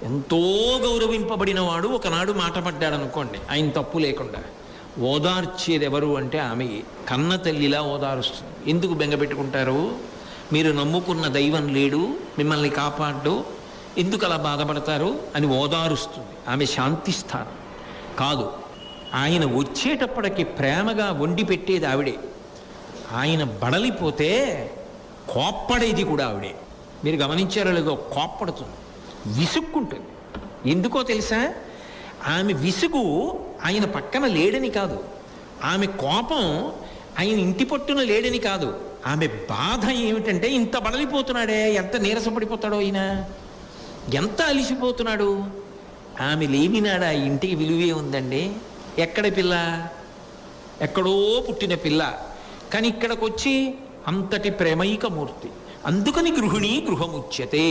ఎంతో గౌరవింపబడినవాడు ఒకనాడు మాట పడ్డాడనుకోండి, ఆయన తప్పు లేకుండా ఓదార్చేది ఎవరు అంటే ఆమె కన్న తల్లిలా ఓదారుస్తుంది. ఎందుకు బెంగపెట్టుకుంటారు? మీరు నమ్ముకున్న దైవం లేడు, మిమ్మల్ని కాపాడు, ఎందుకు అలా బాధపడతారు అని ఓదారుస్తుంది. ఆమె శాంతిస్థానం కాదు. ఆయన వచ్చేటప్పటికి ప్రేమగా వండి పెట్టేది ఆవిడే. ఆయన బడలిపోతే కోప్పడేది కూడా ఆవిడే. మీరు గమనించారో లేదో, కోప్పడుతుంది, విసుక్కుంటుంది. ఎందుకో తెలుసా? ఆమె విసుగు ఆయన పక్కన లేడని కాదు, ఆమె కోపం ఆయన ఇంటి పట్టున లేడని కాదు, ఆమె బాధ ఏమిటంటే ఇంత బడలిపోతున్నాడే, ఎంత నీరసపడిపోతాడో ఈయన, ఎంత అలిసిపోతున్నాడు. ఆమె లేనినాడు ఆ ఇంటికి విలువే ఉందండి. ఎక్కడ పిల్ల? ఎక్కడో పుట్టిన పిల్ల, కానీ ఇక్కడికి వచ్చి అంతటి ప్రేమైక మూర్తి. అందుకని గృహిణీ గృహముచ్యతే.